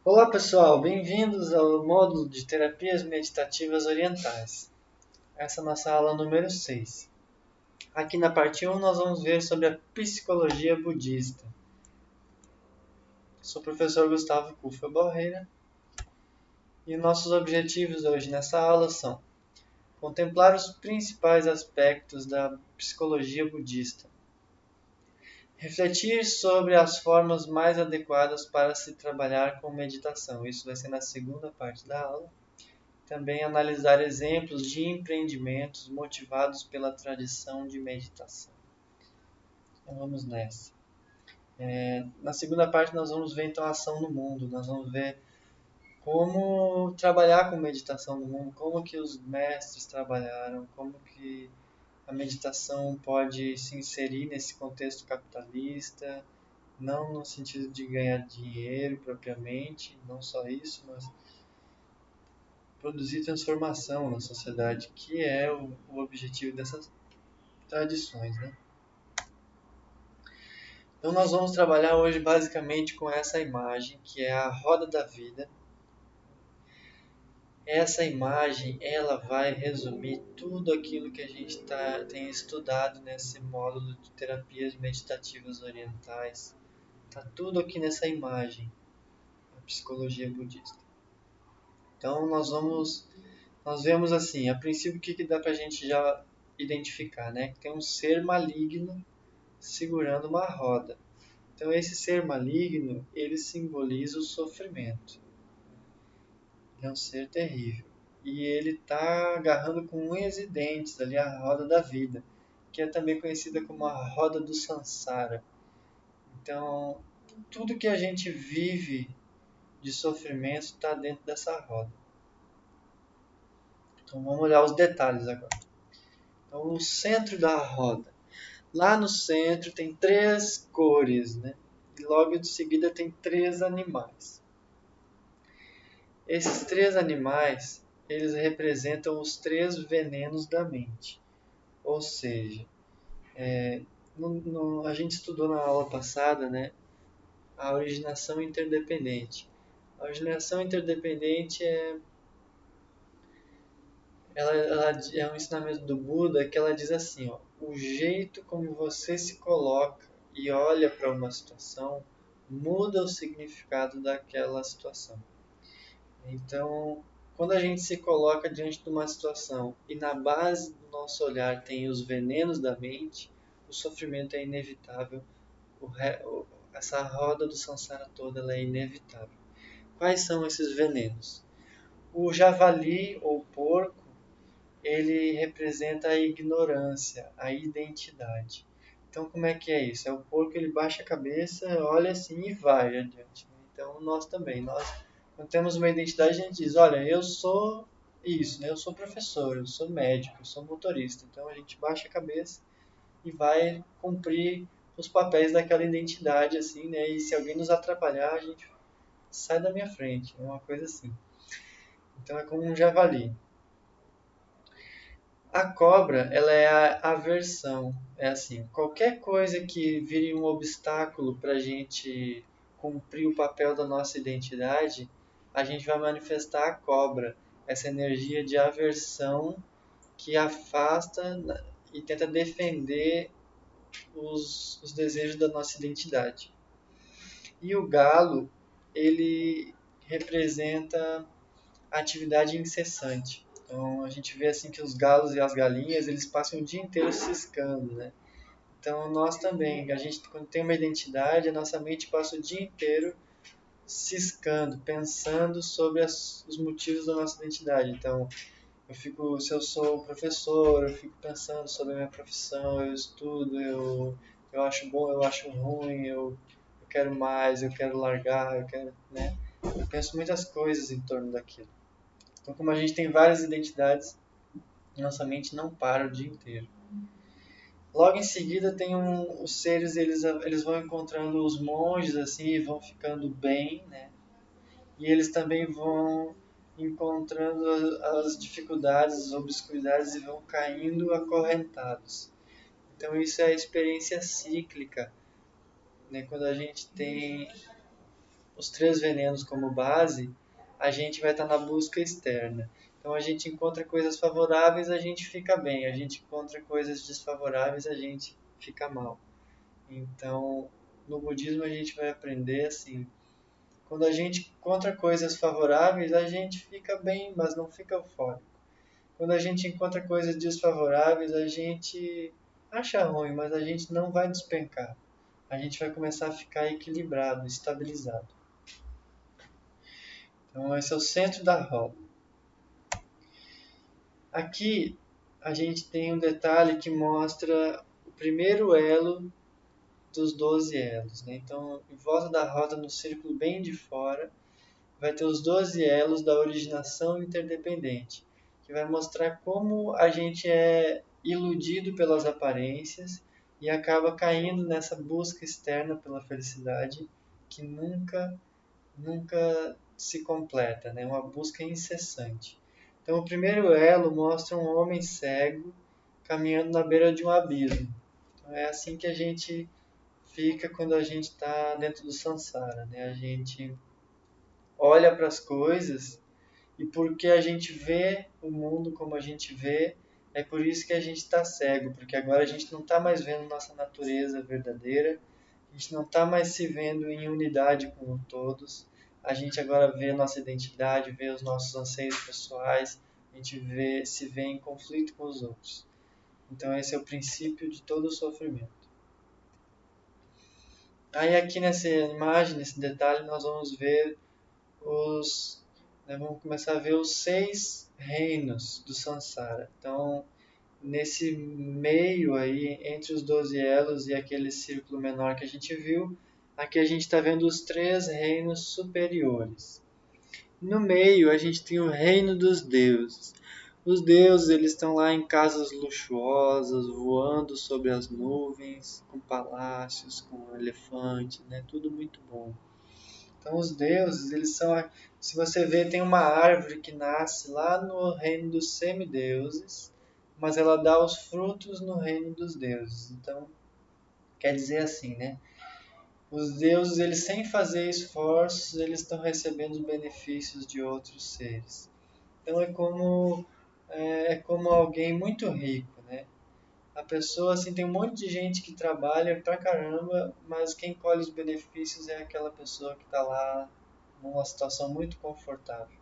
Olá pessoal, bem-vindos ao módulo de terapias meditativas orientais. Essa é a nossa aula número 6. Aqui na parte 1 nós vamos ver sobre a psicologia budista. Sou o professor Gustavo Kufa Barreira e nossos objetivos hoje nessa aula são contemplar os principais aspectos da psicologia budista, refletir sobre as formas mais adequadas para se trabalhar com meditação. Isso vai ser na segunda parte da aula. Também analisar exemplos de empreendimentos motivados pela tradição de meditação. Então vamos nessa. Na segunda parte nós vamos ver então a ação no mundo. Nós vamos ver como trabalhar com meditação no mundo, como que os mestres trabalharam, como que a meditação pode se inserir nesse contexto capitalista, não no sentido de ganhar dinheiro propriamente, não só isso, mas produzir transformação na sociedade, que é o objetivo dessas tradições, né? Então nós vamos trabalhar hoje basicamente com essa imagem, que é a roda da vida. Essa imagem, ela vai resumir tudo aquilo que a gente tem estudado nesse módulo de terapias meditativas orientais. Está tudo aqui nessa imagem, a psicologia budista. Então nós vemos assim, a princípio o que dá para a gente já identificar, né? Que tem um ser maligno segurando uma roda. Então esse ser maligno, ele simboliza o sofrimento. Ele é um ser terrível. E ele está agarrando com unhas e dentes ali a roda da vida, que é também conhecida como a roda do Sansara. Então, tudo que a gente vive de sofrimento está dentro dessa roda. Então vamos olhar os detalhes agora. Então, o centro da roda. Lá no centro tem três cores, né? E logo de seguida tem três animais. Esses três animais, eles representam os três venenos da mente. Ou seja, a gente estudou na aula passada, né, a originação interdependente. A originação interdependente ela é um ensinamento do Buda que ela diz assim, ó, o jeito como você se coloca e olha para uma situação muda o significado daquela situação. Então, quando a gente se coloca diante de uma situação e na base do nosso olhar tem os venenos da mente, o sofrimento é inevitável. Essa roda do samsara toda ela é inevitável. Quais são esses venenos? O javali ou porco, ele representa a ignorância, a identidade. Então, como é que é isso? É o porco, ele baixa a cabeça, olha assim e vai adiante. Então, nós também, quando temos uma identidade, a gente diz, olha, eu sou isso, né? Eu sou professor, eu sou médico, eu sou motorista. Então, a gente baixa a cabeça e vai cumprir os papéis daquela identidade, assim, né? E se alguém nos atrapalhar, a gente sai da minha frente, é uma coisa assim. Então, é como um javali. A cobra, ela é a aversão. É assim, qualquer coisa que vire um obstáculo para a gente cumprir o papel da nossa identidade, a gente vai manifestar a cobra, essa energia de aversão que afasta e tenta defender os desejos da nossa identidade. E o galo, ele representa a atividade incessante. Então a gente vê assim que os galos e as galinhas, eles passam o dia inteiro ciscando, né? Então nós também, a gente quando tem uma identidade, a nossa mente passa o dia inteiro ciscando, pensando sobre os motivos da nossa identidade. Então, se eu sou professor, eu fico pensando sobre a minha profissão, eu estudo, eu acho bom, eu acho ruim, eu quero mais, eu quero largar, eu quero, né? Eu penso muitas coisas em torno daquilo. Então, como a gente tem várias identidades, nossa mente não para o dia inteiro. Logo em seguida tem os seres, eles vão encontrando os monges assim e vão ficando bem, né? E eles também vão encontrando as dificuldades, as obscuridades e vão caindo acorrentados. Então isso é a experiência cíclica, né? Quando a gente tem os três venenos como base, a gente vai estar na busca externa. Então a gente encontra coisas favoráveis, a gente fica bem. A gente encontra coisas desfavoráveis, a gente fica mal. Então, no budismo a gente vai aprender assim, quando a gente encontra coisas favoráveis, a gente fica bem, mas não fica eufórico. Quando a gente encontra coisas desfavoráveis, a gente acha ruim, mas a gente não vai despencar. A gente vai começar a ficar equilibrado, estabilizado. Então, esse é o centro da roda. Aqui a gente tem um detalhe que mostra o primeiro elo dos 12 elos. Né? Então, em volta da roda, no círculo bem de fora, vai ter os 12 elos da originação interdependente, que vai mostrar como a gente é iludido pelas aparências e acaba caindo nessa busca externa pela felicidade que nunca se completa, né? Uma busca incessante. Então, o primeiro elo mostra um homem cego caminhando na beira de um abismo. Então, é assim que a gente fica quando a gente está dentro do samsara, né? A gente olha para as coisas e porque a gente vê o mundo como a gente vê, é por isso que a gente está cego, porque agora a gente não está mais vendo nossa natureza verdadeira, a gente não está mais se vendo em unidade com todos, a gente agora vê nossa identidade, vê os nossos anseios pessoais, a gente se vê em conflito com os outros. Então esse é o princípio de todo o sofrimento. Aí aqui nessa imagem, nesse detalhe, nós vamos ver vamos começar a ver os 6 reinos do Sansara. Então, nesse meio aí, entre os 12 elos e aquele círculo menor que a gente viu, aqui a gente está vendo os 3 reinos superiores. No meio, a gente tem o reino dos deuses. Os deuses, eles estão lá em casas luxuosas, voando sobre as nuvens, com palácios, com elefantes, né? Tudo muito bom. Então os deuses, eles são, se você vê, tem uma árvore que nasce lá no reino dos semideuses, mas ela dá os frutos no reino dos deuses. Então, quer dizer assim, né? Os deuses, eles sem fazer esforços, eles estão recebendo os benefícios de outros seres. Então é como alguém muito rico, né? A pessoa, assim, tem um monte de gente que trabalha pra caramba, mas quem colhe os benefícios é aquela pessoa que está lá numa situação muito confortável.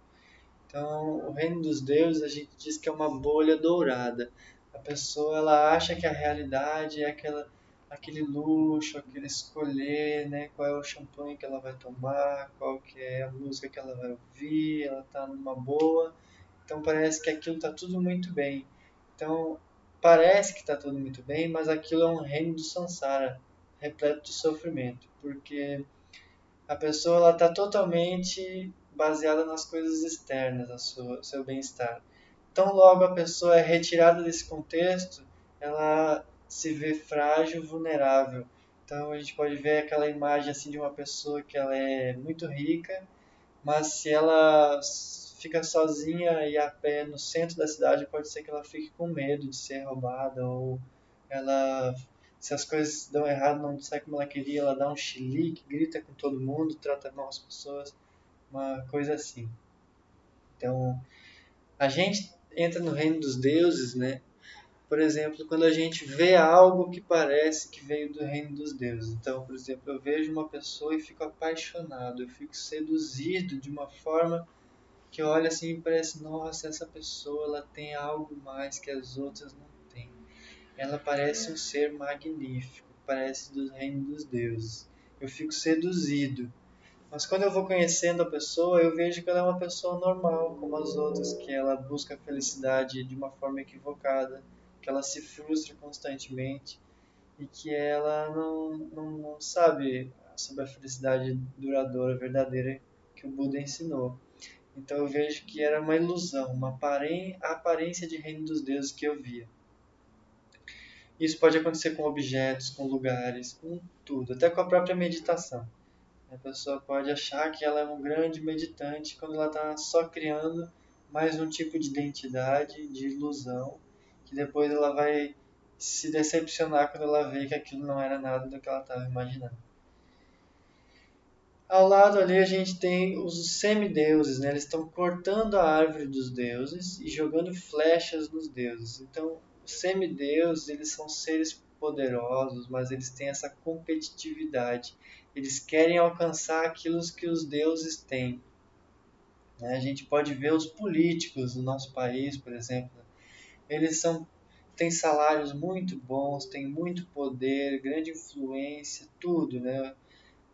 Então, o reino dos deuses, a gente diz que é uma bolha dourada. A pessoa, ela acha que a realidade é aquele luxo, aquele escolher, né, qual é o champanhe que ela vai tomar, qual que é a música que ela vai ouvir, ela está numa boa. Então, parece que aquilo está tudo muito bem. Então, parece que está tudo muito bem, mas aquilo é um reino do samsara, repleto de sofrimento, porque a pessoa ela está totalmente baseada nas coisas externas, seu bem-estar. Então, logo a pessoa é retirada desse contexto, ela se vê frágil, vulnerável. Então, a gente pode ver aquela imagem assim de uma pessoa que ela é muito rica, mas se ela fica sozinha e a pé no centro da cidade, pode ser que ela fique com medo de ser roubada ou ela, se as coisas dão errado, não sai como ela queria, ela dá um chilique, grita com todo mundo, trata mal as pessoas, uma coisa assim. Então, a gente entra no reino dos deuses, né? Por exemplo, quando a gente vê algo que parece que veio do reino dos deuses. Então, por exemplo, eu vejo uma pessoa e fico apaixonado, eu fico seduzido de uma forma que olha assim e parece, nossa, essa pessoa ela tem algo mais que as outras não têm. Ela parece um ser magnífico, parece do reino dos deuses. Eu fico seduzido. Mas quando eu vou conhecendo a pessoa, eu vejo que ela é uma pessoa normal, como as outras, que ela busca a felicidade de uma forma equivocada, que ela se frustra constantemente e que ela não sabe sobre a felicidade duradoura, verdadeira que o Buda ensinou. Então eu vejo que era uma ilusão, a aparência de reino dos deuses que eu via. Isso pode acontecer com objetos, com lugares, com tudo, até com a própria meditação. A pessoa pode achar que ela é um grande meditante quando ela está só criando mais um tipo de identidade, de ilusão, que depois ela vai se decepcionar quando ela vê que aquilo não era nada do que ela estava imaginando. Ao lado ali a gente tem os semideuses, né? Eles estão cortando a árvore dos deuses e jogando flechas nos deuses. Então, os semideuses, eles são seres poderosos, mas eles têm essa competitividade. Eles querem alcançar aquilo que os deuses têm, né? A gente pode ver os políticos do nosso país, por exemplo. Eles têm salários muito bons, têm muito poder, grande influência, tudo, né?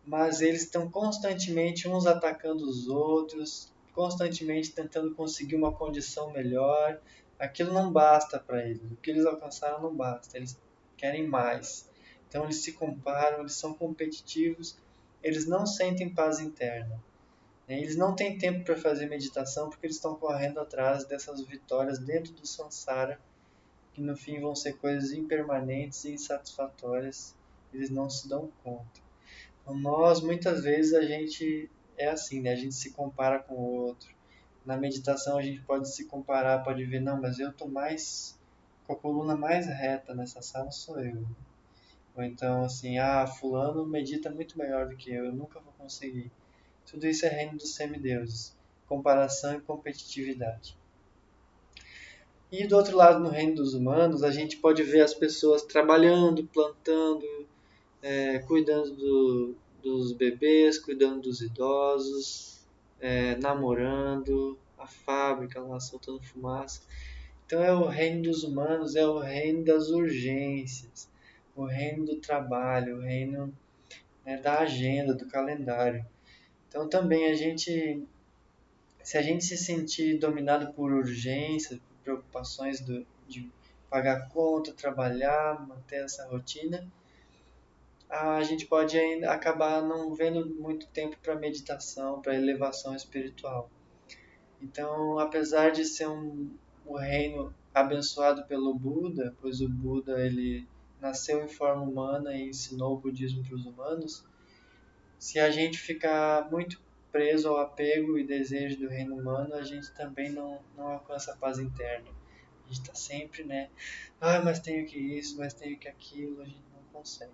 Mas eles estão constantemente uns atacando os outros, constantemente tentando conseguir uma condição melhor. Aquilo não basta para eles, o que eles alcançaram não basta, eles querem mais. Então eles se comparam, eles são competitivos, eles não sentem paz interna. Eles não têm tempo para fazer meditação porque eles estão correndo atrás dessas vitórias dentro do samsara, que no fim vão ser coisas impermanentes e insatisfatórias. Eles não se dão conta. Nós, muitas vezes, a gente é assim, né? A gente se compara com o outro. Na meditação, a gente pode se comparar, pode ver, não, mas eu tô mais, com a coluna mais reta nessa sala, sou eu. Ou então, assim, fulano medita muito melhor do que eu nunca vou conseguir. Tudo isso é reino dos semideuses, comparação e competitividade. E do outro lado, no reino dos humanos, a gente pode ver as pessoas trabalhando, plantando, cuidando dos bebês, cuidando dos idosos, namorando, a fábrica lá soltando fumaça. Então é o reino dos humanos, é o reino das urgências, o reino do trabalho, o reino, né, da agenda, do calendário. Então também se a gente se sentir dominado por urgências, por preocupações de pagar conta, trabalhar, manter essa rotina, a gente pode ainda acabar não vendo muito tempo para meditação, para elevação espiritual. Então, apesar de ser um reino abençoado pelo Buda, pois o Buda ele nasceu em forma humana e ensinou o budismo para os humanos, se a gente ficar muito preso ao apego e desejo do reino humano, a gente também não alcança a paz interna. A gente está sempre, né? Mas tenho que isso, mas tenho que aquilo, a gente não consegue.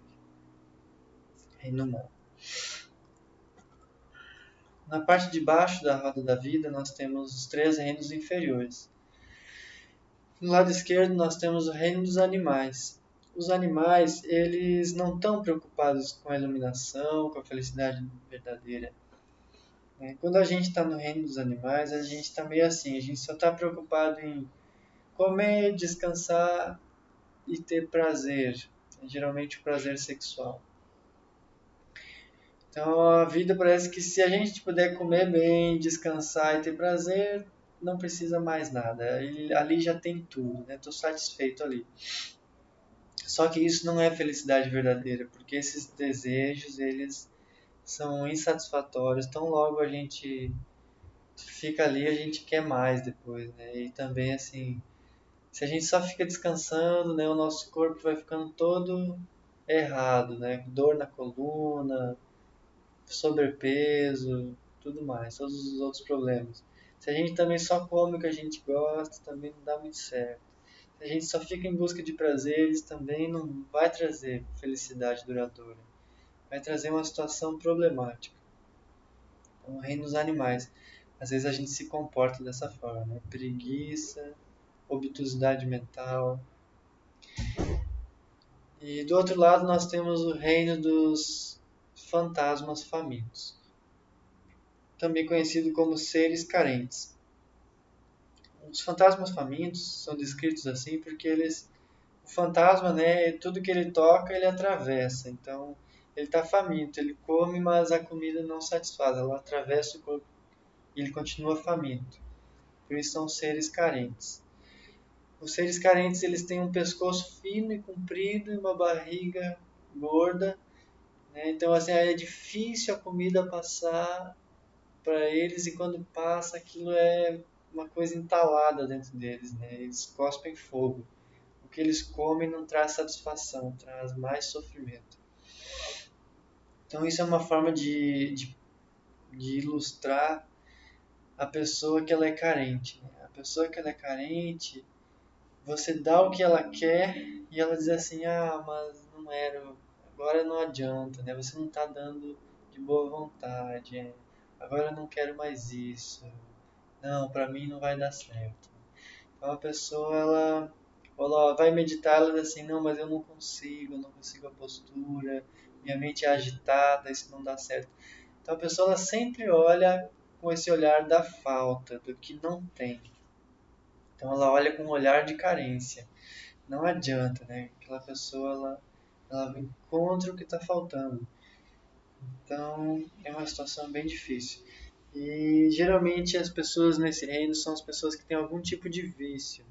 Reino humano. Na parte de baixo da roda da vida, nós temos os três reinos inferiores. No lado esquerdo, nós temos o reino dos animais. Os animais, eles não estão preocupados com a iluminação, com a felicidade verdadeira. Quando a gente está no reino dos animais, a gente está meio assim, a gente só está preocupado em comer, descansar e ter prazer, geralmente o prazer sexual. Então a vida parece que se a gente puder comer bem, descansar e ter prazer, não precisa mais nada. Ali já tem tudo, né? Estou satisfeito ali. Só que isso não é felicidade verdadeira, porque esses desejos, eles são insatisfatórios. Tão logo a gente fica ali, a gente quer mais depois, né? E também assim, se a gente só fica descansando, né, o nosso corpo vai ficando todo errado, né? Dor na coluna, sobrepeso, tudo mais, todos os outros problemas. Se a gente também só come o que a gente gosta, também não dá muito certo. Se a gente só fica em busca de prazeres, também não vai trazer felicidade duradoura. Vai trazer uma situação problemática. Então, o reino dos animais. Às vezes a gente se comporta dessa forma, né? Preguiça, obtusidade mental. E do outro lado nós temos o reino dos fantasmas famintos, também conhecido como seres carentes. Os fantasmas famintos são descritos assim porque o fantasma, né, tudo que ele toca, ele atravessa. Então, ele está faminto, ele come, mas a comida não satisfaz, ela atravessa o corpo e ele continua faminto. Por isso são seres carentes. Os seres carentes, eles têm um pescoço fino e comprido e uma barriga gorda, né? Então, assim, é difícil a comida passar para eles e quando passa, aquilo é uma coisa entalada dentro deles, né? Eles cospem fogo. O que eles comem não traz satisfação, traz mais sofrimento. Então isso é uma forma de ilustrar a pessoa que ela é carente, né? A pessoa que ela é carente, você dá o que ela quer e ela diz assim, mas não era, agora não adianta, né? Você não está dando de boa vontade. Agora eu não quero mais isso. Não, para mim não vai dar certo. Então a pessoa, ela vai meditar, ela diz assim, não, mas eu não consigo a postura, minha mente é agitada, isso não dá certo. Então a pessoa ela sempre olha com esse olhar da falta, do que não tem. Então ela olha com um olhar de carência. Não adianta, né? Aquela pessoa, ela encontra o que está faltando. Então é uma situação bem difícil. E geralmente as pessoas nesse reino são as pessoas que têm algum tipo de vício.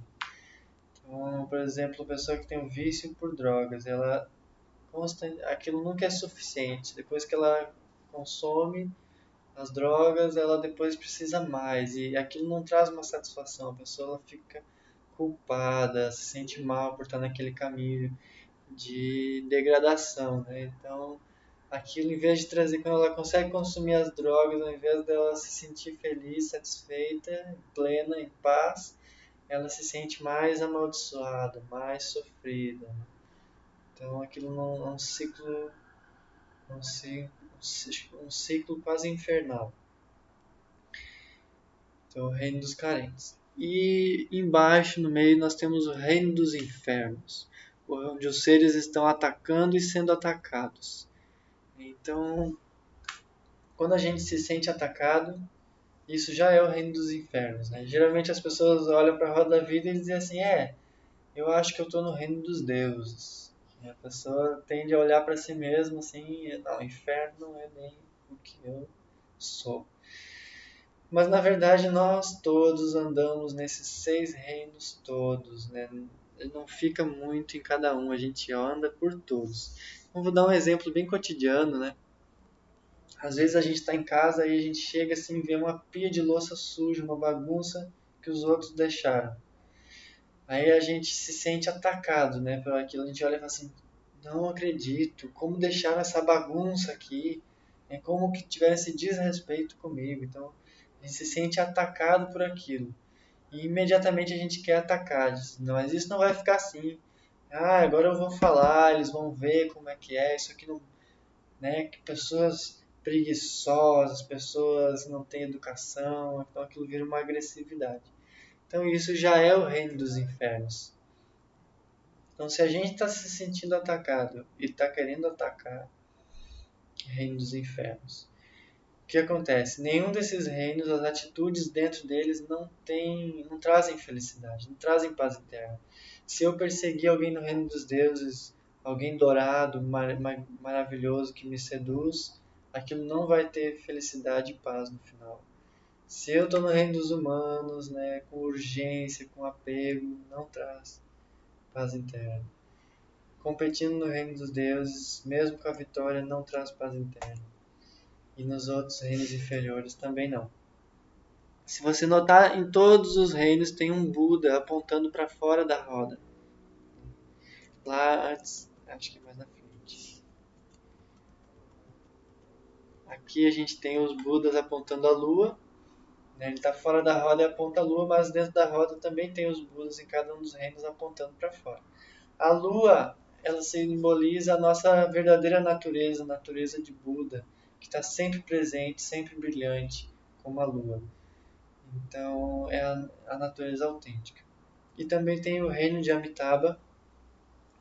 Então, por exemplo, a pessoa que tem um vício por drogas, aquilo nunca é suficiente. Depois que ela consome as drogas, ela depois precisa mais e aquilo não traz uma satisfação. A pessoa ela fica culpada, se sente mal por estar naquele caminho de degradação, né? Então, aquilo em vez de trazer, quando ela consegue consumir as drogas, ao invés dela se sentir feliz, satisfeita, plena, em paz, ela se sente mais amaldiçoada, mais sofrida, né? Então, aquilo não é um ciclo quase infernal. Então, o reino dos carentes. E embaixo, no meio, nós temos o reino dos infernos, onde os seres estão atacando e sendo atacados. Então, quando a gente se sente atacado, isso já é o reino dos infernos, né? Geralmente as pessoas olham para a roda da vida e dizem assim, eu acho que eu estou no reino dos deuses. E a pessoa tende a olhar para si mesma assim, não, o inferno não é nem o que eu sou. Mas na verdade nós todos andamos nesses 6 reinos todos, né? Ele não fica muito em cada um, a gente anda por todos. Então, vou dar um exemplo bem cotidiano, né? Às vezes a gente está em casa e a gente chega assim e vê uma pia de louça suja, uma bagunça que os outros deixaram. Aí a gente se sente atacado, né, por aquilo. A gente olha e fala assim, não acredito, como deixaram essa bagunça aqui? É como que tiveram esse desrespeito comigo. Então, a gente se sente atacado por aquilo. E imediatamente a gente quer atacar. Diz, não, mas isso não vai ficar assim. Ah, agora eu vou falar, eles vão ver como é que é. Isso aqui não, né? Que pessoas preguiçosas, pessoas que não têm educação, então aquilo vira uma agressividade. Então isso já é o reino dos infernos. Então se a gente está se sentindo atacado e está querendo atacar, reino dos infernos. O que acontece? Nenhum desses reinos, as atitudes dentro deles não trazem felicidade, não trazem paz interna. Se eu perseguir alguém no reino dos deuses, alguém dourado, maravilhoso que me seduz, aquilo não vai ter felicidade e paz no final. Se eu estou no reino dos humanos, né, com urgência, com apego, não traz paz interna. Competindo no reino dos deuses, mesmo com a vitória, não traz paz interna. E nos outros reinos inferiores também não. Se você notar, em todos os reinos tem um Buda apontando para fora da roda. Lá antes, acho que é mais na frente. Aqui a gente tem os Budas apontando a lua, né? Ele está fora da roda e aponta a lua, mas dentro da roda também tem os Budas em cada um dos reinos apontando para fora. A lua, ela simboliza a nossa verdadeira natureza, a natureza de Buda, que está sempre presente, sempre brilhante, como a lua. Então, é a natureza autêntica. E também tem o reino de Amitabha,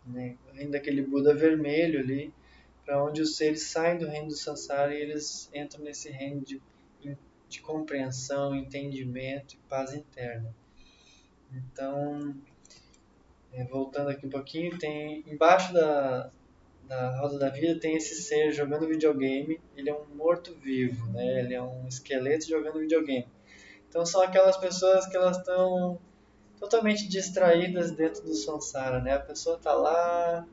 né? O reino daquele Buda vermelho ali, para onde os seres saem do reino do Sansara e eles entram nesse reino de compreensão, entendimento e paz interna. Então, voltando aqui um pouquinho, tem embaixo da roda da vida tem esse ser jogando videogame. Ele é um morto-vivo, né? Ele é um esqueleto jogando videogame. Então são aquelas pessoas que elas estão totalmente distraídas dentro do samsara, né? A pessoa está lá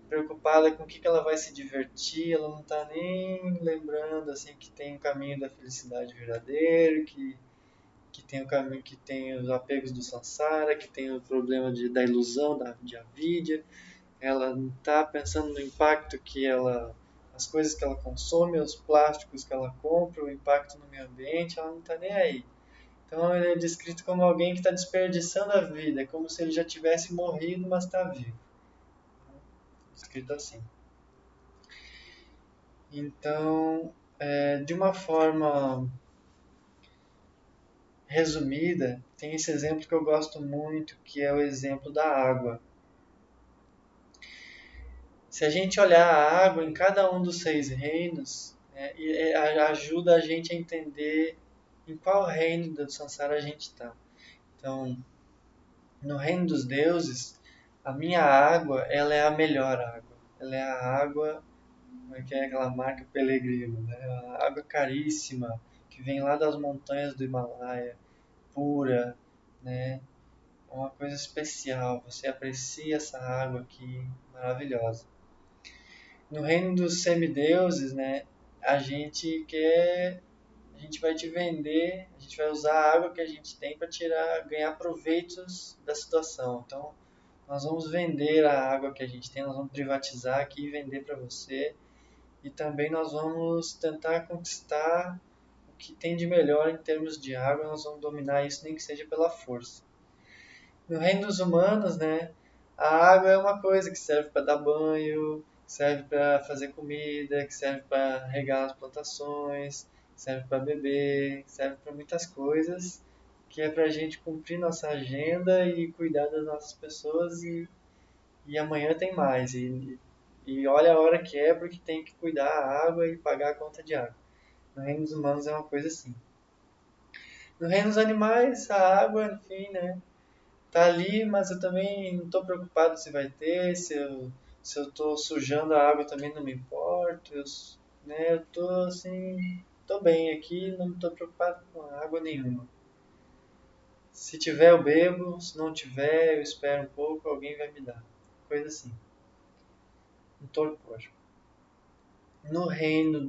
preocupada com o que ela vai se divertir, ela não está nem lembrando assim que tem o caminho da felicidade verdadeiro, que tem o caminho, que tem os apegos do samsara, que tem o problema da ilusão, de avidya. Ela não está pensando no impacto as coisas que ela consome, os plásticos que ela compra, o impacto no meio ambiente, ela não está nem aí. Então ele é descrito como alguém que está desperdiçando a vida, é como se ele já tivesse morrido, mas está vivo. Descrito assim. Então, De uma forma resumida, tem esse exemplo que eu gosto muito, que é o exemplo da água. Se a gente olhar a água em cada um dos 6 reinos, né, ajuda a gente a entender em qual reino do Sansara a gente está. Então, no reino dos deuses, a minha água, ela é a melhor água. Ela é a água, como é que é aquela marca Pellegrino, né? A água caríssima, que vem lá das montanhas do Himalaia, pura, né? É uma coisa especial. Você aprecia essa água aqui, maravilhosa. No reino dos semideuses, né? A gente vai te vender, a gente vai usar a água que a gente tem para ganhar proveitos da situação. Então, nós vamos vender a água que a gente tem, nós vamos privatizar aqui e vender para você. E também nós vamos tentar conquistar o que tem de melhor em termos de água, nós vamos dominar isso nem que seja pela força. No reino dos humanos, né, a água é uma coisa que serve para dar banho, serve para fazer comida, que serve para regar as plantações, serve para beber, serve para muitas coisas, que é para a gente cumprir nossa agenda e cuidar das nossas pessoas e amanhã tem mais. E olha a hora que é porque tem que cuidar a água e pagar a conta de água. No reino dos humanos é uma coisa assim. No reino dos animais, a água, enfim, né? Tá ali, mas eu também não estou preocupado se vai ter, se eu estou sujando a água também não me importo, né, eu estou assim, estou bem aqui, não estou preocupado com água nenhuma. Se tiver eu bebo, se não tiver eu espero um pouco, alguém vai me dar. Coisa assim, um torpor. No reino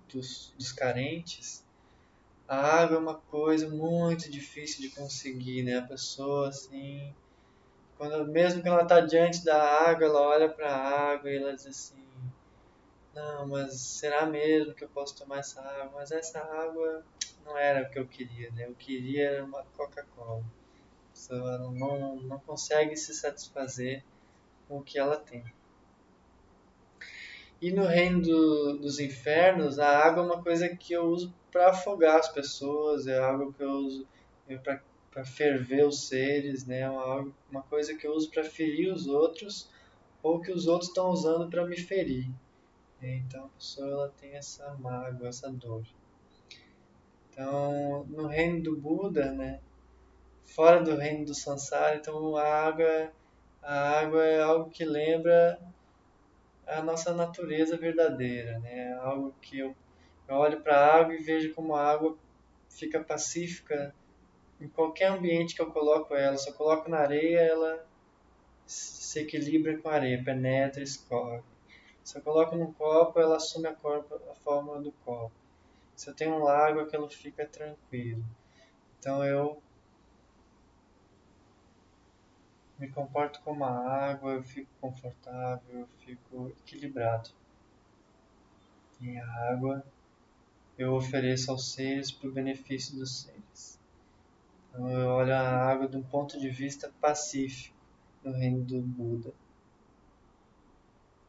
dos carentes, a água é uma coisa muito difícil de conseguir, né? A pessoa assim mesmo que ela está diante da água, ela olha para a água e ela diz assim: não, mas será mesmo que eu posso tomar essa água? Mas essa água não era o que eu queria, né? Eu queria era uma Coca-Cola. A pessoa não consegue se satisfazer com o que ela tem. E no reino dos infernos, a água é uma coisa que eu uso para afogar as pessoas, é algo que eu uso para ferver os seres, né? Uma coisa que eu uso para ferir os outros ou que os outros estão usando para me ferir. Então a pessoa ela tem essa mágoa, essa dor. Então, no reino do Buda, né? Fora do reino do Sansara, então a água é algo que lembra a nossa natureza verdadeira, né? É algo que eu olho para a água e vejo como a água fica pacífica em qualquer ambiente que eu coloco ela. Se eu coloco na areia, ela se equilibra com a areia, penetra, escorre. Se eu coloco num copo, ela assume a forma do copo. Se eu tenho um lago, aquilo fica tranquilo. Então eu me comporto como a água, eu fico confortável, eu fico equilibrado. E a água eu ofereço aos seres para o benefício dos seres. Então eu olho a água de um ponto de vista pacífico no reino do Buda.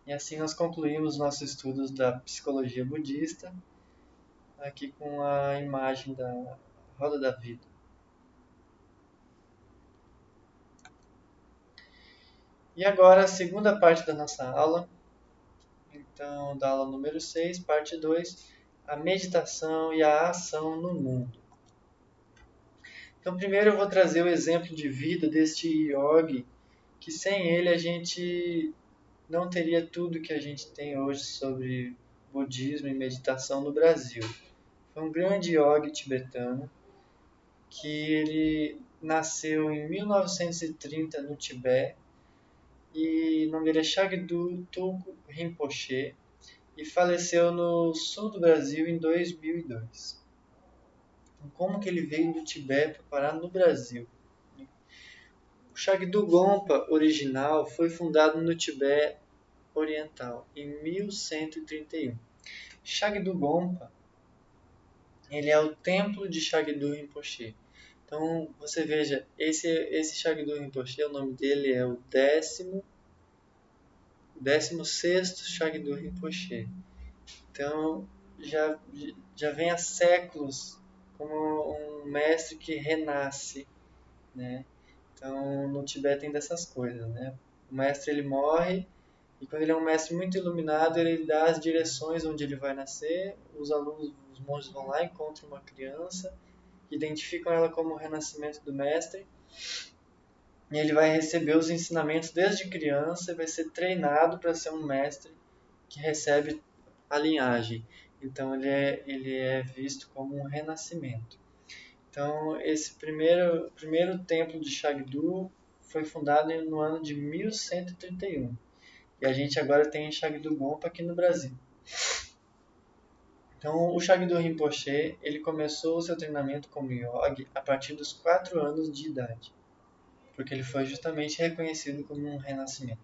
E assim nós concluímos nossos estudos da psicologia budista, aqui com a imagem da roda da vida. E agora a segunda parte da nossa aula, então da aula número 6, parte 2, a meditação e a ação no mundo. Então primeiro eu vou trazer o exemplo de vida deste yogi, que sem ele a gente não teria tudo que a gente tem hoje sobre budismo e meditação no Brasil. Foi um grande yogi tibetano que ele nasceu em 1930 no Tibete e o nome dele é Shagdu Tulku Rinpoche e faleceu no sul do Brasil em 2002. Então, como que ele veio do Tibete para parar no Brasil? O Shagdu Gompa original foi fundado no Tibete Oriental em 1131. Shagdu Gompa ele é o templo de Shagdu Rinpoche. Então você veja, esse Shagdu Rinpoche, o nome dele é o 16º Shagdu Rinpoche. Então já, já vem há séculos como um mestre que renasce, né? Então, no Tibete tem dessas coisas, né? O mestre ele morre e quando ele é um mestre muito iluminado, ele dá as direções onde ele vai nascer. Os alunos, os monges vão lá, encontram uma criança, identificam ela como o renascimento do mestre e ele vai receber os ensinamentos desde criança e vai ser treinado para ser um mestre que recebe a linhagem. Então ele é visto como um renascimento. Então esse primeiro templo de Shagdu foi fundado no ano de 1131. E a gente agora tem Shagdu Gompa aqui no Brasil. Então o Shagdu Rinpoche ele começou o seu treinamento como yogi a partir dos 4 anos de idade, porque ele foi justamente reconhecido como um renascimento.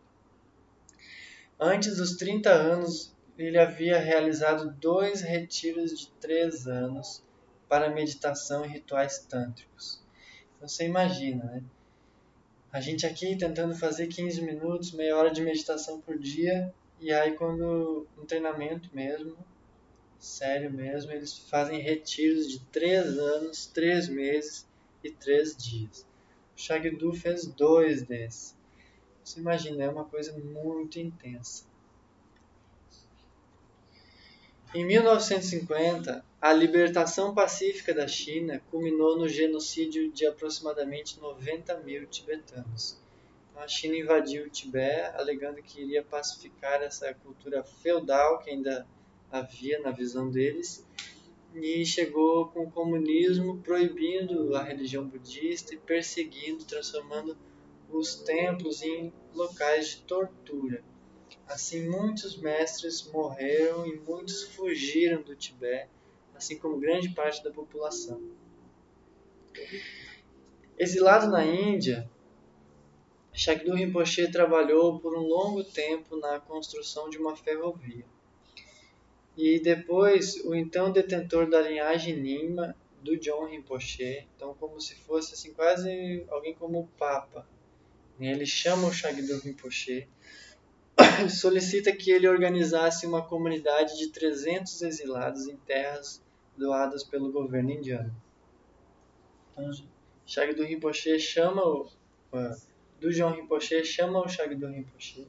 Antes dos 30 anos, ele havia realizado 2 retiros de 3 anos para meditação e rituais tântricos. Então, você imagina, né? A gente aqui tentando fazer 15 minutos, meia hora de meditação por dia, e aí quando um treinamento mesmo, sério mesmo, eles fazem retiros de 3 anos, 3 meses e 3 dias. O Shagdu fez 2 desses. Você imagina, é uma coisa muito intensa. Em 1950, a libertação pacífica da China culminou no genocídio de aproximadamente 90 mil tibetanos. Então, a China invadiu o Tibete, alegando que iria pacificar essa cultura feudal que ainda havia na visão deles, e chegou com o comunismo proibindo a religião budista e perseguindo, transformando os templos em locais de tortura. Assim, muitos mestres morreram e muitos fugiram do Tibete, assim como grande parte da população. Exilado na Índia, Shakdu Rinpoche trabalhou por um longo tempo na construção de uma ferrovia. E depois, o então detentor da linhagem Nyingma, do John Rinpoche, então como se fosse assim, quase alguém como o Papa. Ele chama o Shakdu Rinpoche solicita que ele organizasse uma comunidade de 300 exilados em terras doadas pelo governo indiano. Então, Shagdu Rinpoche chama do John Rinpoche chama o Shagdu Rinpoche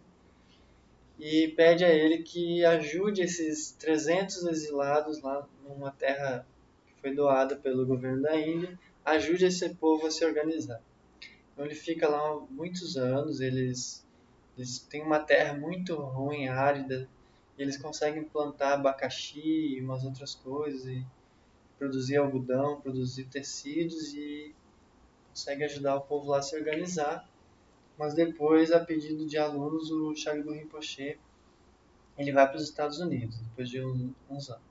e pede a ele que ajude esses 300 exilados lá numa terra que foi doada pelo governo da Índia, ajude esse povo a se organizar. Então ele fica lá muitos anos, eles têm uma terra muito ruim, árida, e eles conseguem plantar abacaxi e umas outras coisas, e produzir algodão, produzir tecidos e conseguem ajudar o povo lá a se organizar. Mas depois, a pedido de alunos, o Shagdu Rinpoche ele vai para os Estados Unidos, depois de uns anos.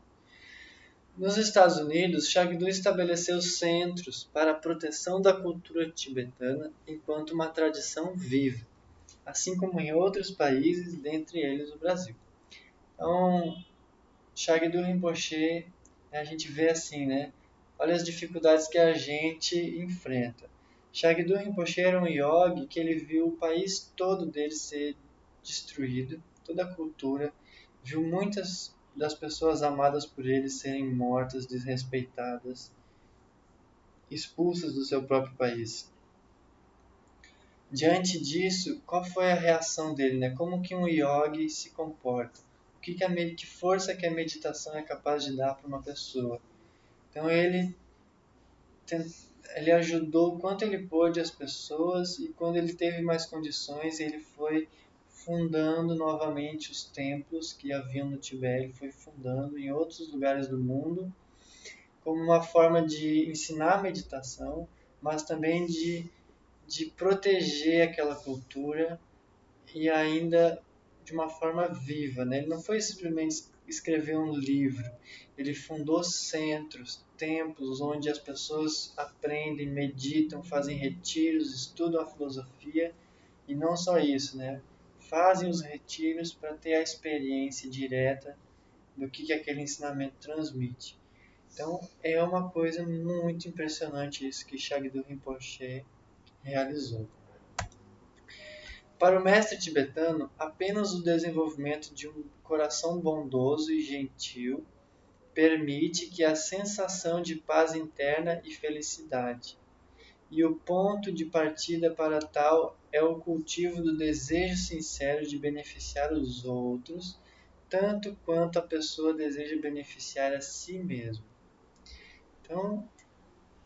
Nos Estados Unidos, Shagdu estabeleceu centros para a proteção da cultura tibetana enquanto uma tradição viva, assim como em outros países, dentre eles o Brasil. Então, Shagdu Rinpoche, a gente vê assim, né? Olha as dificuldades que a gente enfrenta. Shagdu Rinpoche era um yogi que ele viu o país todo dele ser destruído, toda a cultura, viu muitas das pessoas amadas por ele serem mortas, desrespeitadas, expulsas do seu próprio país. Diante disso, qual foi a reação dele, né? Como que um yogi se comporta? Que força que a meditação é capaz de dar para uma pessoa? Então ele ajudou o quanto ele pôde as pessoas e quando ele teve mais condições, ele foi fundando novamente os templos que haviam no Tibete, ele foi fundando em outros lugares do mundo, como uma forma de ensinar a meditação, mas também de proteger aquela cultura e ainda de uma forma viva, né? Ele não foi simplesmente escrever um livro, ele fundou centros, templos onde as pessoas aprendem, meditam, fazem retiros, estudam a filosofia e não só isso, né? Fazem os retiros para ter a experiência direta do que aquele ensinamento transmite. Então é uma coisa muito impressionante isso que Shagdu Rinpoche realizou. Para o mestre tibetano, apenas o desenvolvimento de um coração bondoso e gentil permite que a sensação de paz interna e felicidade. E o ponto de partida para tal é o cultivo do desejo sincero de beneficiar os outros, tanto quanto a pessoa deseja beneficiar a si mesma. Então,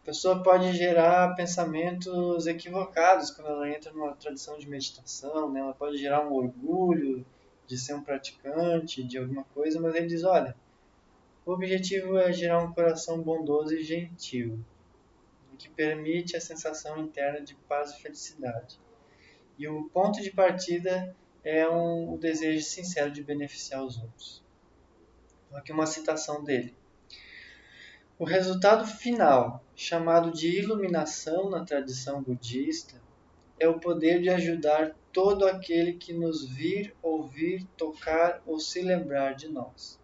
a pessoa pode gerar pensamentos equivocados quando ela entra numa tradição de meditação, né? Ela pode gerar um orgulho de ser um praticante de alguma coisa, mas ele diz, olha, o objetivo é gerar um coração bondoso e gentil, que permite a sensação interna de paz e felicidade. E o ponto de partida é o desejo sincero de beneficiar os outros. Então, aqui uma citação dele. O resultado final, chamado de iluminação na tradição budista, é o poder de ajudar todo aquele que nos vir, ouvir, tocar ou se lembrar de nós.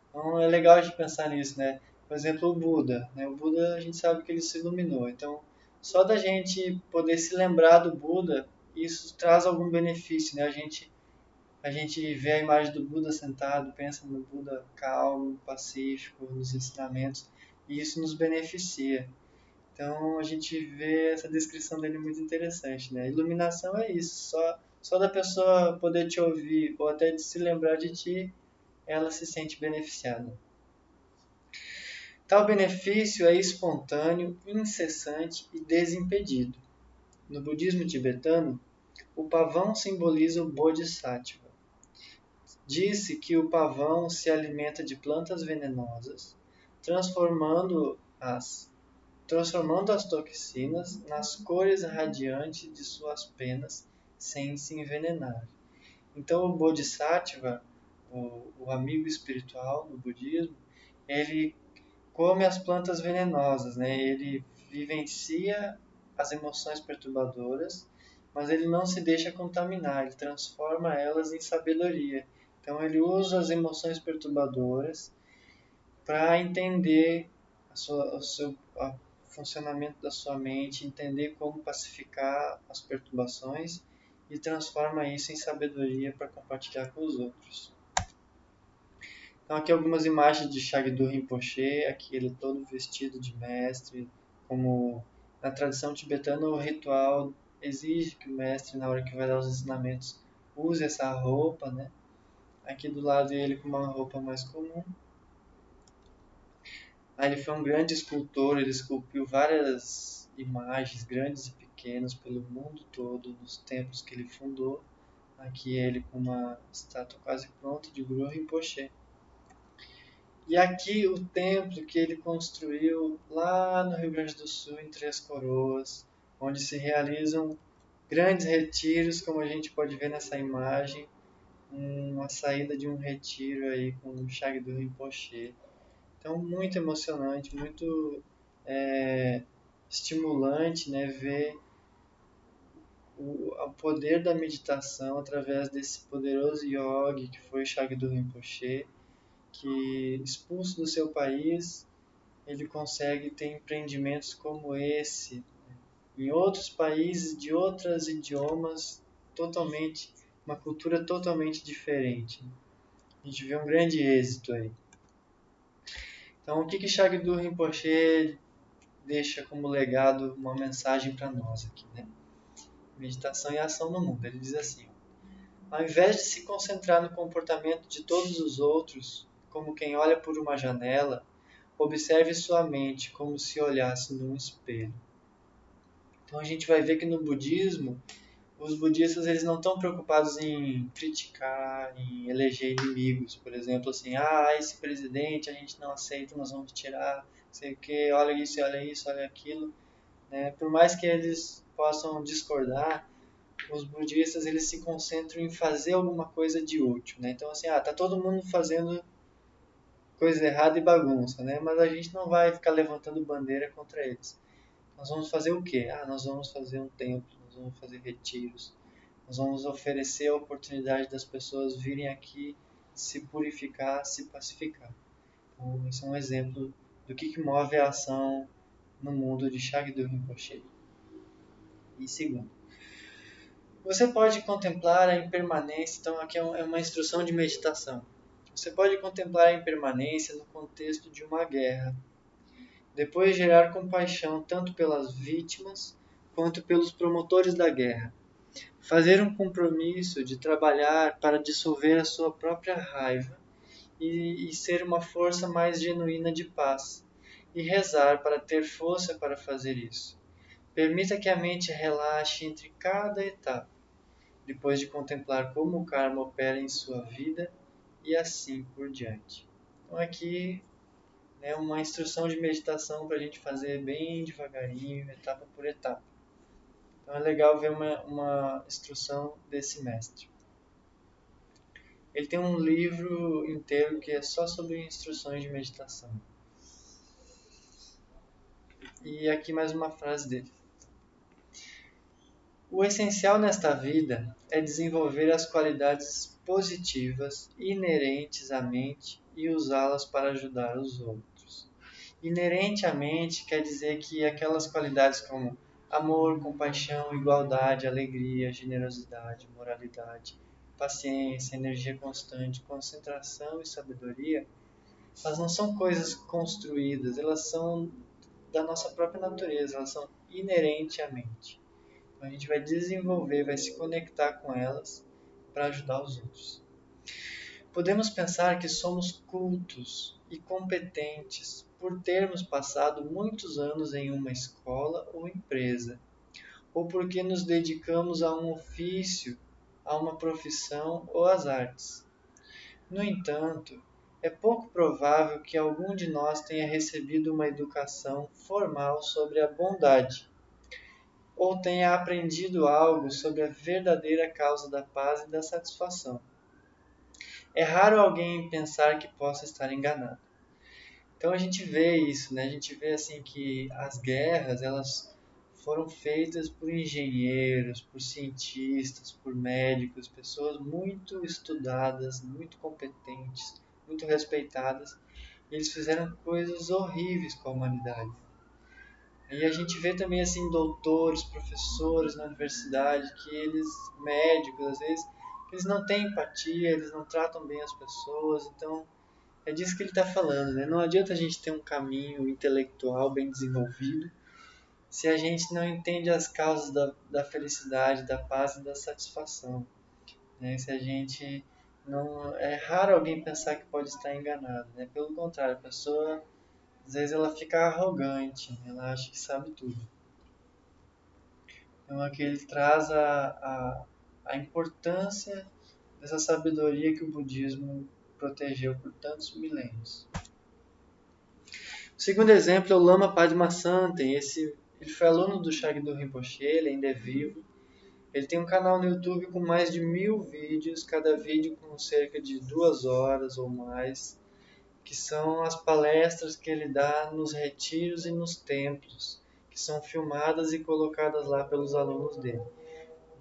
Então é legal de pensar nisso, né? Por exemplo, o Buda, né? O Buda a gente sabe que ele se iluminou. Então, só da gente poder se lembrar do Buda, isso traz algum benefício, né? A gente vê a imagem do Buda sentado, pensa no Buda calmo, pacífico, nos ensinamentos, e isso nos beneficia. Então a gente vê essa descrição dele muito interessante, né? Iluminação é isso, só da pessoa poder te ouvir ou até de se lembrar de ti, ela se sente beneficiada. Tal benefício é espontâneo, incessante e desimpedido. No budismo tibetano, o pavão simboliza o Bodhisattva. Disse que o pavão se alimenta de plantas venenosas, transformando-as transformando as toxinas nas cores radiantes de suas penas sem se envenenar. Então o Bodhisattva, o amigo espiritual do budismo, ele come as plantas venenosas, né? Ele vivencia as emoções perturbadoras, mas ele não se deixa contaminar, ele transforma elas em sabedoria. Então ele usa as emoções perturbadoras para entender o funcionamento da sua mente, entender como pacificar as perturbações e transforma isso em sabedoria para compartilhar com os outros. Então aqui algumas imagens de Shagdu Rinpoche, aqui ele todo vestido de mestre, como na tradição tibetana o ritual exige que o mestre, na hora que vai dar os ensinamentos, use essa roupa, né? Aqui do lado ele com uma roupa mais comum. Ele foi um grande escultor, ele esculpiu várias imagens grandes e pequenas pelo mundo todo, nos templos que ele fundou. Aqui ele com uma estátua quase pronta de Guru Rinpoche. E aqui o templo que ele construiu lá no Rio Grande do Sul, em Três Coroas, onde se realizam grandes retiros, como a gente pode ver nessa imagem, uma saída de um retiro aí com o Shagdu Rinpoche. Então, muito emocionante, muito estimulante, né, ver o poder da meditação através desse poderoso yogi que foi Shagdu Rinpoche, que expulso do seu país, ele consegue ter empreendimentos como esse em outros países de outros idiomas, totalmente, uma cultura totalmente diferente. A gente vê um grande êxito aí. Então, o que Shagdu Rinpoche deixa como legado uma mensagem para nós aqui, né? Meditação e ação no mundo. Ele diz assim: ao invés de se concentrar no comportamento de todos os outros, como quem olha por uma janela, observe sua mente como se olhasse num espelho. Então a gente vai ver que no budismo, os budistas eles não estão preocupados em criticar, em eleger inimigos, por exemplo, assim, esse presidente a gente não aceita, nós vamos tirar, sei o que, olha isso, olha aquilo, né? Por mais que eles possam discordar, os budistas eles se concentram em fazer alguma coisa de útil, né? Então assim, tá todo mundo fazendo coisa errada e bagunça, né? Mas a gente não vai ficar levantando bandeira contra eles. Nós vamos fazer o quê? Nós vamos fazer um templo, nós vamos fazer retiros, nós vamos oferecer a oportunidade das pessoas virem aqui se purificar, se pacificar. Então, esse é um exemplo do que move a ação no mundo de Shagdu Rinpoche. E segundo, você pode contemplar a impermanência. Então, aqui é uma instrução de meditação. Você pode contemplar a impermanência no contexto de uma guerra, depois gerar compaixão tanto pelas vítimas quanto pelos promotores da guerra. Fazer um compromisso de trabalhar para dissolver a sua própria raiva e ser uma força mais genuína de paz, e rezar para ter força para fazer isso. Permita que a mente relaxe entre cada etapa, depois de contemplar como o karma opera em sua vida e assim por diante. Então aqui é uma instrução de meditação para a gente fazer bem devagarinho, etapa por etapa. Então é legal ver uma instrução desse mestre. Ele tem um livro inteiro que é só sobre instruções de meditação. E aqui mais uma frase dele. O essencial nesta vida é desenvolver as qualidades positivas inerentes à mente e usá-las para ajudar os outros. Inerente à mente quer dizer que aquelas qualidades como amor, compaixão, igualdade, alegria, generosidade, moralidade, paciência, energia constante, concentração e sabedoria, elas não são coisas construídas, elas são da nossa própria natureza, elas são inerentes à mente. Então a gente vai desenvolver, vai se conectar com elas para ajudar os outros. Podemos pensar que somos cultos e competentes por termos passado muitos anos em uma escola ou empresa, ou porque nos dedicamos a um ofício, a uma profissão ou às artes. No entanto, é pouco provável que algum de nós tenha recebido uma educação formal sobre a bondade, ou tenha aprendido algo sobre a verdadeira causa da paz e da satisfação. É raro alguém pensar que possa estar enganado. Então a gente vê isso, né? A gente vê assim que as guerras, elas foram feitas por engenheiros, por cientistas, por médicos, pessoas muito estudadas, muito competentes, muito respeitadas. E eles fizeram coisas horríveis com a humanidade. E a gente vê também assim doutores, professores na universidade, que eles, médicos às vezes, eles não têm empatia, eles não tratam bem as pessoas, então é disso que ele está falando, né? Não adianta a gente ter um caminho intelectual bem desenvolvido se a gente não entende as causas da felicidade, da paz e da satisfação, né? Se a gente não... É raro alguém pensar que pode estar enganado, né? Pelo contrário, a pessoa, às vezes ela fica arrogante, né? Ela acha que sabe tudo. Então aqui ele traz a importância dessa sabedoria que o budismo protegeu por tantos milênios. O segundo exemplo é o Lama Padmasambhava. Ele foi aluno do Shagdu Rinpoche, ele ainda é vivo. Ele tem um canal no YouTube com mais de 1000 vídeos, cada vídeo com cerca de 2 horas ou mais, que são as palestras que ele dá nos retiros e nos templos, que são filmadas e colocadas lá pelos alunos dele.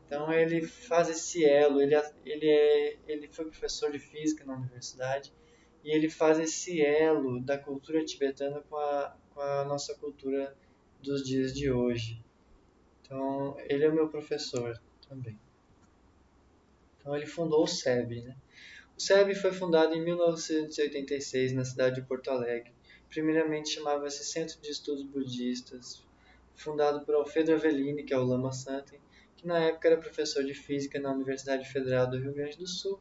Então ele faz esse elo, ele foi professor de física na universidade, e ele faz esse elo da cultura tibetana com a nossa cultura dos dias de hoje. Então, ele é o meu professor também. Então, ele fundou o SEB, né? O SEB foi fundado em 1986 na cidade de Porto Alegre. Primeiramente chamava-se Centro de Estudos Budistas, fundado por Alfredo Avellini, que é o Lama Santen, que na época era professor de física na Universidade Federal do Rio Grande do Sul.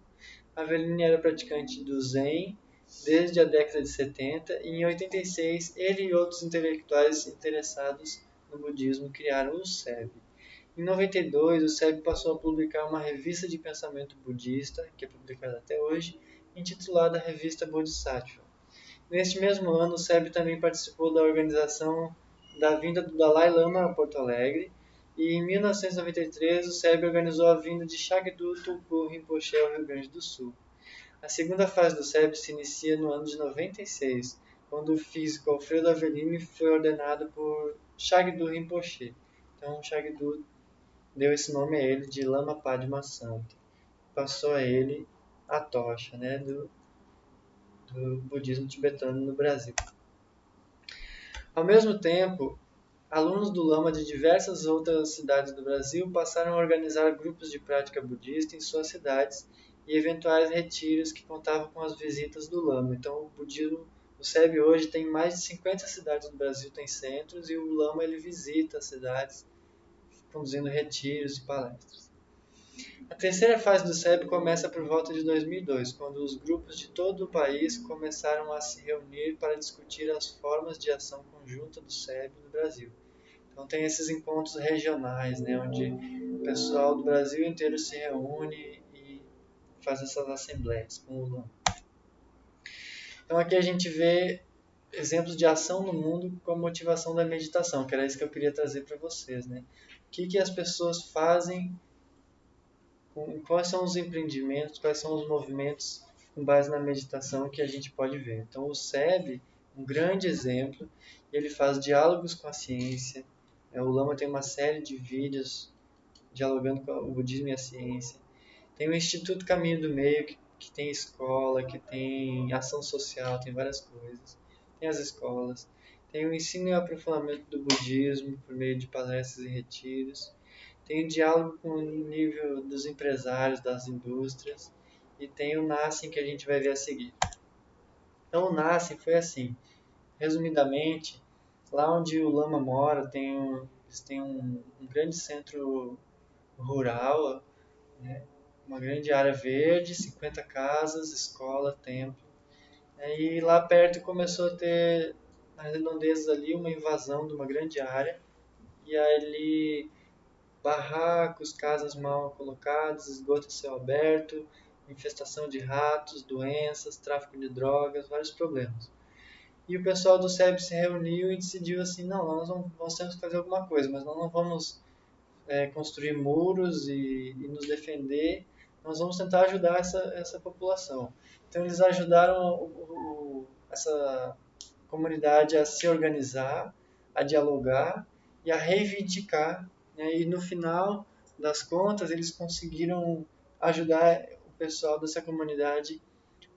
Avellini era praticante do Zen desde a década de 70 e em 86 ele e outros intelectuais interessados no budismo criaram o SEB. Em 92, o SEB passou a publicar uma revista de pensamento budista, que é publicada até hoje, intitulada Revista Bodhisattva. Neste mesmo ano, o SEB também participou da organização da vinda do Dalai Lama a Porto Alegre, e em 1993 o SEB organizou a vinda de Shagdu Tulku Rinpoche ao Rio Grande do Sul. A segunda fase do SEB se inicia no ano de 96, quando o físico Alfredo Avellini foi ordenado por Shagdu Rinpoche. Então, Shagdu deu esse nome a ele de Lama Padmasambhava. Passou a ele a tocha, né, do budismo tibetano no Brasil. Ao mesmo tempo, alunos do Lama de diversas outras cidades do Brasil passaram a organizar grupos de prática budista em suas cidades e eventuais retiros que contavam com as visitas do Lama. Então, o budismo, o SEB hoje tem mais de 50 cidades no Brasil, tem centros, e o Lama ele visita as cidades, conduzindo retiros e palestras. A terceira fase do SEB começa por volta de 2002, quando os grupos de todo o país começaram a se reunir para discutir as formas de ação conjunta do SEB no Brasil. Então tem esses encontros regionais, né, onde o pessoal do Brasil inteiro se reúne e faz essas assembleias com o Lama. Então aqui a gente vê exemplos de ação no mundo com a motivação da meditação, que era isso que eu queria trazer para vocês, né? O que as pessoas fazem, quais são os empreendimentos, quais são os movimentos com base na meditação que a gente pode ver. Então o SEB, um grande exemplo, ele faz diálogos com a ciência. O Lama tem uma série de vídeos dialogando com o budismo e a ciência. Tem o Instituto Caminho do Meio, que tem escola, que tem ação social, tem várias coisas. Tem as escolas. Tem o ensino e aprofundamento do budismo por meio de palestras e retiros. Tem o diálogo com o nível dos empresários, das indústrias. E tem o Nassim, que a gente vai ver a seguir. Então o Nassim foi assim, resumidamente, lá onde o Lama mora, eles têm um grande centro rural, né? Uma grande área verde, 50 casas, escola, templo. E lá perto começou a ter, nas redondezas ali, uma invasão de uma grande área. E ali, barracos, casas mal colocadas, esgoto a céu aberto, infestação de ratos, doenças, tráfico de drogas, vários problemas. E o pessoal do SEB se reuniu e decidiu assim, não, nós temos que fazer alguma coisa, mas nós não vamos construir muros e nos defender, nós vamos tentar ajudar essa população. Então eles ajudaram essa comunidade a se organizar, a dialogar e a reivindicar, né? E no final das contas eles conseguiram ajudar o pessoal dessa comunidade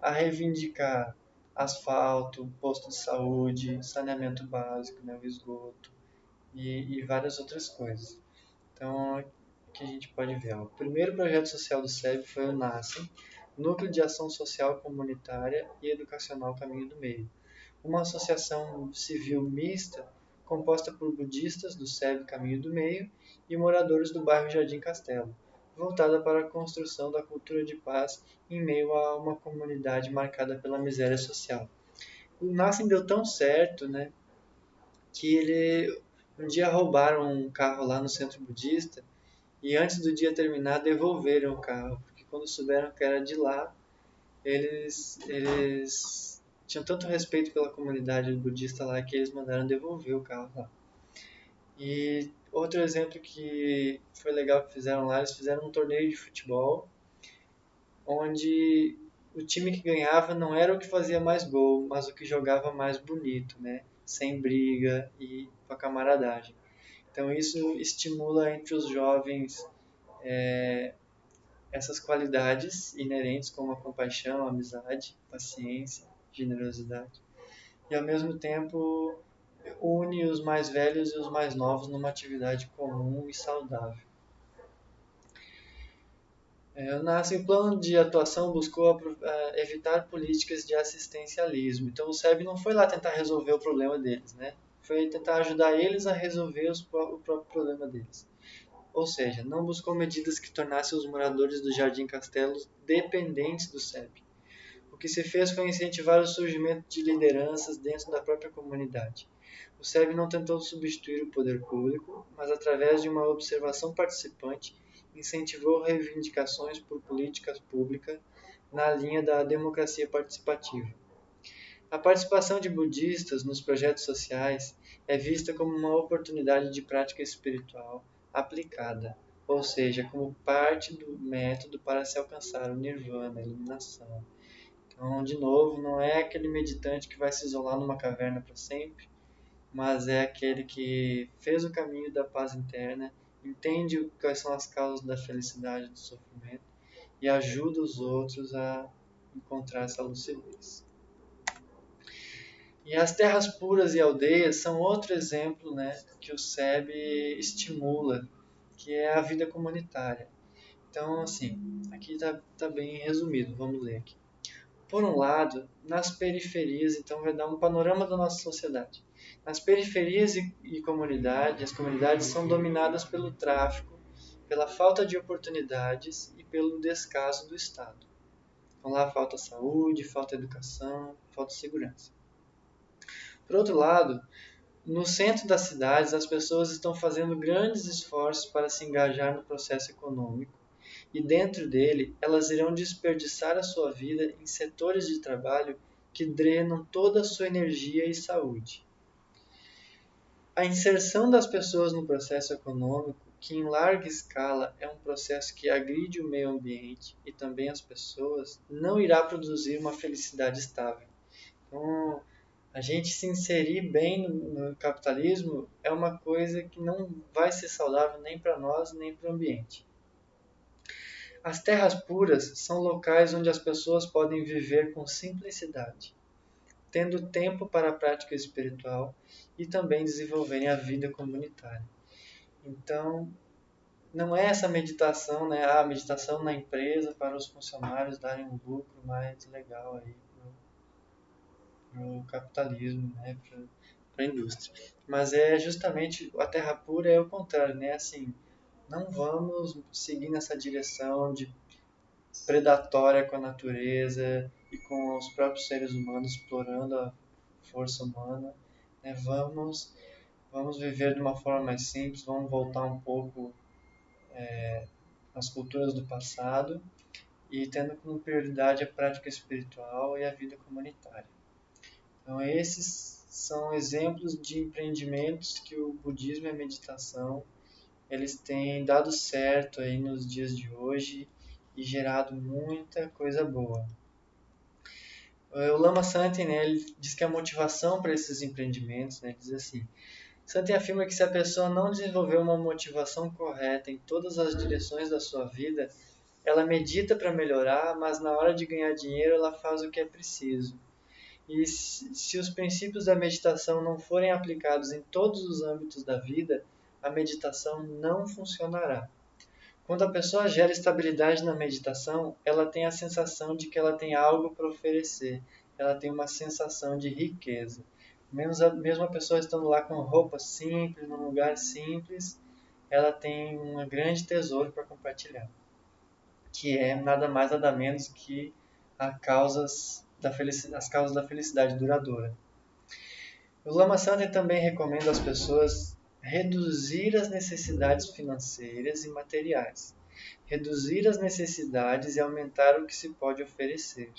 a reivindicar asfalto, posto de saúde, saneamento básico, né, o esgoto e várias outras coisas. Então, aqui a gente pode ver. Ó. O primeiro projeto social do SEB foi o NASCEM, Núcleo de Ação Social Comunitária e Educacional Caminho do Meio, uma associação civil mista composta por budistas do SEB Caminho do Meio e moradores do bairro Jardim Castelo, voltada para a construção da cultura de paz em meio a uma comunidade marcada pela miséria social. O NASCEM deu tão certo, né, que um dia roubaram um carro lá no centro budista e antes do dia terminar devolveram o carro, porque quando souberam que era de lá, eles tinham tanto respeito pela comunidade budista lá que eles mandaram devolver o carro lá. E outro exemplo que foi legal que fizeram lá, eles fizeram um torneio de futebol, onde o time que ganhava não era o que fazia mais gol, mas o que jogava mais bonito, né? Sem briga e com a camaradagem. Então isso estimula entre os jovens essas qualidades inerentes como a compaixão, a amizade, paciência, generosidade. E ao mesmo tempo une os mais velhos e os mais novos numa atividade comum e saudável. O plano de atuação buscou evitar políticas de assistencialismo. Então o SEB não foi lá tentar resolver o problema deles, né? Foi tentar ajudar eles a resolver o próprio problema deles. Ou seja, não buscou medidas que tornassem os moradores do Jardim Castelo dependentes do SEB. O que se fez foi incentivar o surgimento de lideranças dentro da própria comunidade. O SEB não tentou substituir o poder público, mas através de uma observação participante, incentivou reivindicações por políticas públicas na linha da democracia participativa. A participação de budistas nos projetos sociais é vista como uma oportunidade de prática espiritual aplicada, ou seja, como parte do método para se alcançar o nirvana, a iluminação. Então, de novo, não é aquele meditante que vai se isolar numa caverna para sempre, mas é aquele que fez o caminho da paz interna, entende quais são as causas da felicidade e do sofrimento e ajuda os outros a encontrar essa lucidez. E as terras puras e aldeias são outro exemplo, né, que o SEB estimula, que é a vida comunitária. Então, assim, aqui tá bem resumido, vamos ler aqui. Por um lado, nas periferias, então vai dar um panorama da nossa sociedade. Nas periferias e comunidades, as comunidades são dominadas pelo tráfico, pela falta de oportunidades e pelo descaso do Estado. Então lá falta saúde, falta educação, falta segurança. Por outro lado, no centro das cidades, as pessoas estão fazendo grandes esforços para se engajar no processo econômico e dentro dele elas irão desperdiçar a sua vida em setores de trabalho que drenam toda a sua energia e saúde. A inserção das pessoas no processo econômico, que em larga escala é um processo que agride o meio ambiente e também as pessoas, não irá produzir uma felicidade estável. Então, a gente se inserir bem no capitalismo é uma coisa que não vai ser saudável nem para nós, nem para o ambiente. As terras puras são locais onde as pessoas podem viver com simplicidade, tendo tempo para a prática espiritual e também desenvolverem a vida comunitária. Então, não é essa meditação, né? A meditação na empresa para os funcionários darem um lucro mais legal aí para o capitalismo, né? Para a indústria. Mas é justamente a terra pura é o contrário, né? Assim, não vamos seguir nessa direção de predatória com a natureza e com os próprios seres humanos explorando a força humana, né? Vamos viver de uma forma mais simples, vamos voltar um pouco às culturas do passado e tendo como prioridade a prática espiritual e a vida comunitária. Então esses são exemplos de empreendimentos que o budismo e a meditação eles têm dado certo aí nos dias de hoje e gerado muita coisa boa. O Lama Santen, né, ele diz que a motivação para esses empreendimentos, né, ele diz assim, Santen afirma que se a pessoa não desenvolver uma motivação correta em todas as direções da sua vida, ela medita para melhorar, mas na hora de ganhar dinheiro ela faz o que é preciso. E se os princípios da meditação não forem aplicados em todos os âmbitos da vida, a meditação não funcionará. Quando a pessoa gera estabilidade na meditação, ela tem a sensação de que ela tem algo para oferecer. Ela tem uma sensação de riqueza. Mesmo a pessoa estando lá com roupa simples, num lugar simples, ela tem um grande tesouro para compartilhar, que é nada mais nada menos que as causas da felicidade duradoura. O Lama Santen também recomenda às pessoas reduzir as necessidades financeiras e materiais, reduzir as necessidades e aumentar o que se pode oferecer.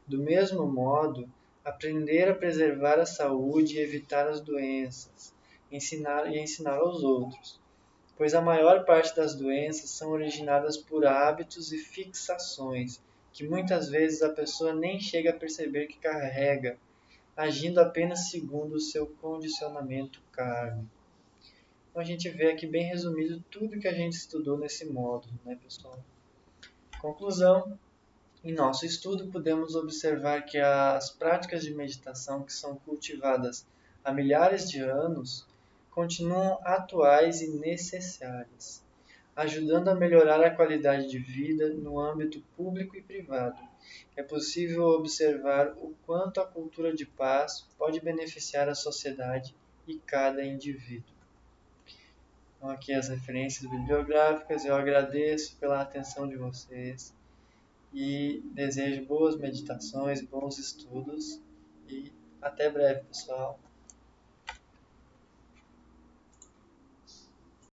Do mesmo modo, aprender a preservar a saúde e evitar as doenças, ensinar aos outros, pois a maior parte das doenças são originadas por hábitos e fixações que muitas vezes a pessoa nem chega a perceber que carrega, agindo apenas segundo o seu condicionamento kármico. Então a gente vê aqui bem resumido tudo que a gente estudou nesse módulo, né, pessoal? Conclusão: em nosso estudo podemos observar que as práticas de meditação que são cultivadas há milhares de anos continuam atuais e necessárias, ajudando a melhorar a qualidade de vida no âmbito público e privado. É possível observar o quanto a cultura de paz pode beneficiar a sociedade e cada indivíduo. Então, aqui as referências bibliográficas. Eu agradeço pela atenção de vocês e desejo boas meditações, bons estudos e até breve, pessoal.